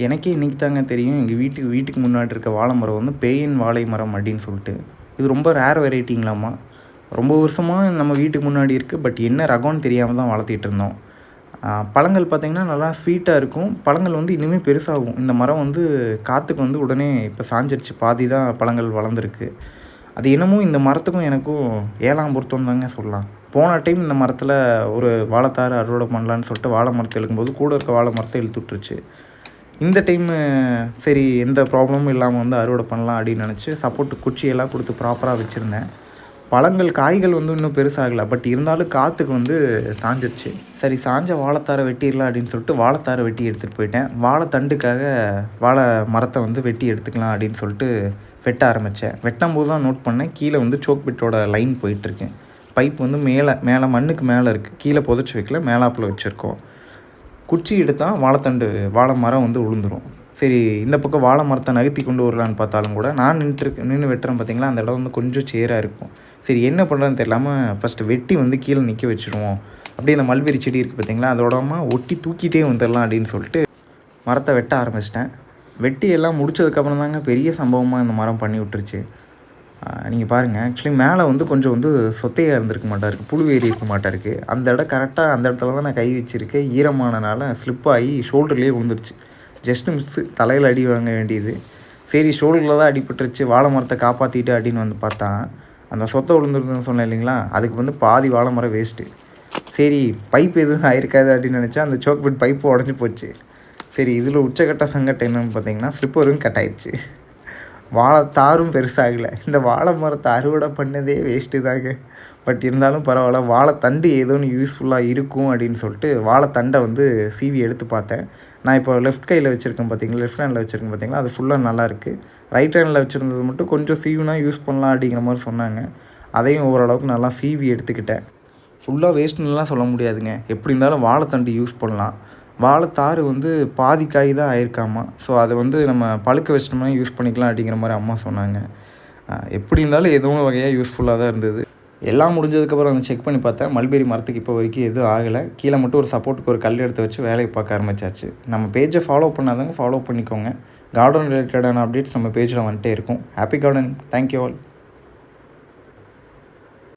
எனக்கே இன்றைக்கி தாங்க தெரியும் எங்கள் வீட்டுக்கு முன்னாடி இருக்க வாழை மரம் வந்து பேயன் வாழை மரம் அப்படின்னு சொல்லிட்டு. இது ரொம்ப ரேர் வெரைட்டிங்களாம்மா. ரொம்ப வருஷமாக நம்ம வீட்டுக்கு முன்னாடி இருக்குது. பட் என்ன ரகம்னு தெரியாமல் தான் வளர்த்திட்டு இருந்தோம். பழங்கள் பார்த்திங்கன்னா நல்லா ஸ்வீட்டாக இருக்கும். பழங்கள் வந்து இன்னுமே பெருசாகும். இந்த மரம் வந்து காற்றுக்கு வந்து உடனே இப்போ சாஞ்சிருச்சு. பாதி தான் பழங்கள் வளர்ந்துருக்கு. அது என்னமோ இந்த மரத்துக்கும் எனக்கும் 7ஆம் பொருத்தம் தாங்க சொல்லலாம். போன டைம் இந்த மரத்தில் ஒரு வாழைத்தாறு அறுவடை பண்ணலான்னு சொல்லிட்டு வாழை மரத்தை இழுக்கும்போது கூட இருக்க வாழை மரத்தை இழுத்து விட்டுருச்சு. இந்த டைமு சரி எந்த ப்ராப்ளமும் இல்லாமல் வந்து அறுவடை பண்ணலாம் அப்படின்னு நினச்சி சப்போர்ட்டு குச்சியெல்லாம் கொடுத்து ப்ராப்பராக வச்சுருந்தேன். பழங்கள் காய்கள் வந்து இன்னும் பெருசாகலை. பட் இருந்தாலும் காற்றுக்கு வந்து சாஞ்சிருச்சு. சரி சாஞ்ச வாழைத்தாரை வெட்டிடலாம் அப்படின்னு சொல்லிட்டு வாழைத்தாரை வெட்டி எடுத்துகிட்டு போயிட்டேன். வாழைத்தண்டுக்காக வாழை மரத்தை வந்து வெட்டி எடுத்துக்கலாம் அப்படின்னு சொல்லிட்டு வெட்ட ஆரம்பித்தேன். வெட்டும்போது தான் நோட் பண்ணேன், கீழே வந்து சோக் பிட்டோட லைன் போயிட்டுருக்கேன். பைப் வந்து மேலே மண்ணுக்கு மேலே இருக்குது. கீழே புதைச்சி வைக்கல, மேலாப்பில் வச்சுருக்கோம். குச்சி எடுத்தால் வாழை மரம் வந்து விழுந்துடும். சரி இந்த பக்கம் வாழை மரத்தை நகர்த்தி கொண்டு வரலான்னு பார்த்தாலும் கூட நான் நின்று வெட்டுறேன் பார்த்திங்களா, அந்த இடம் வந்து கொஞ்சம் சேராக இருக்கும். சரி என்ன பண்ணுறதுன்னு தெரியாமல் ஃபஸ்ட்டு வெட்டி வந்து கீழே நிற்க வச்சுருவோம். அப்படியே அந்த மல்பெரி செடி இருக்குது பார்த்திங்களா, அதோடமா ஒட்டி தூக்கிட்டே வந்துடலாம் அப்படின்னு சொல்லிட்டு மரத்தை வெட்ட ஆரம்பிச்சிட்டேன். வெட்டி எல்லாம் முடிச்சதுக்கப்புறம் தாங்க பெரிய சம்பவமாக இந்த மரம் பண்ணி விட்டுருச்சு. நீங்கள் பாருங்கள், ஆக்சுவலி மேலே வந்து கொஞ்சம் வந்து சொத்தையாக இருந்திருக்க மாட்டாருக்கு, புழு ஏறி இருக்க மாட்டாருக்கு. அந்த இடம் கரெக்டாக அந்த இடத்துல தான் நான் கை வச்சுருக்கேன். ஈரமானனால ஸ்லிப் ஆகி ஷோல்டர்லேயே விழுந்துருச்சு. ஜஸ்ட்டு மிஸ்ஸு, தலையில் அடி வாங்க வேண்டியது. சரி ஷோல்டரில் தான் அடிபட்டுருச்சு, வாழை மரத்தை காப்பாற்றிட்டு அப்படின்னு வந்து பார்த்தா அந்த சொத்தை விழுந்துருதுன்னு சொன்னேன் இல்லைங்களா, அதுக்கு வந்து பாதி வாழை மரம் வேஸ்ட்டு. சரி பைப் எதுவும் ஆயிருக்காது அப்படின்னு நினச்சா அந்த சோக் பிட் பைப்பு உடஞ்சி போச்சு. சரி இதில் உச்சக்கட்ட சங்கட்டம் என்னென்னு பார்த்தீங்கன்னா, ஸ்லிப்பரும் கட் ஆயிடுச்சு. வாழைத்தாரும் பெருசாகலை. இந்த வாழை மரத்தை அறுவடை பண்ணதே வேஸ்ட்டு தாங்க. பட் இருந்தாலும் பரவாயில்ல, வாழைத்தண்டு ஏதோ ஒன்று யூஸ்ஃபுல்லாக இருக்கும் அப்படின்னு சொல்லிட்டு வாழைத்தண்டை வந்து சீவி எடுத்து பார்த்தேன். நான் இப்போ லெஃப்ட் கையில் வச்சுருக்கேன் பார்த்தீங்களா, லெஃப்ட் ஹேண்டில் வச்சுருக்கேன் பார்த்தீங்களா, அது ஃபுல்லாக நல்லாயிருக்கு. ரைட் ஹேண்டில் வச்சுருந்தது மட்டும் கொஞ்சம் சீவினா யூஸ் பண்ணலாம் அப்படிங்கிற மாதிரி சொன்னாங்க. அதையும் ஓரளவுக்கு நல்லா சீவி எடுத்துக்கிட்டேன். ஃபுல்லாக வேஸ்ட்டுன்னெலாம் சொல்ல முடியாதுங்க. எப்படி இருந்தாலும் வாழைத்தண்டு யூஸ் பண்ணலாம். வாழைத்தாறு வந்து பாதி காய் தான் ஆயிருக்காமா. ஸோ அதை வந்து நம்ம பழுக்க வச்சிட்டோம்னா யூஸ் பண்ணிக்கலாம் அப்படிங்கிற மாதிரி அம்மா சொன்னாங்க. எப்படி இருந்தாலும் ஏதோ ஒரு வகையாக யூஸ்ஃபுல்லாக தான் இருந்தது. எல்லாம் முடிஞ்சதுக்கப்புறம் வந்து செக் பண்ணி பார்த்தேன், மல்பெரி மரத்துக்கு இப்போ வரைக்கும் எதுவும் ஆகலை. கீழே மட்டும் ஒரு சப்போர்ட்டுக்கு ஒரு கல் எடுத்து வச்சு வேலையை பார்க்க ஆரம்பிச்சாச்சு. நம்ம பேஜை ஃபாலோ பண்ணாதவங்க ஃபாலோ பண்ணிக்கோங்க. கார்டன் ரிலேட்டடான அப்டேட்ஸ் நம்ம பேஜில் வந்துட்டே இருக்கும். Happy gardening. Thank you all.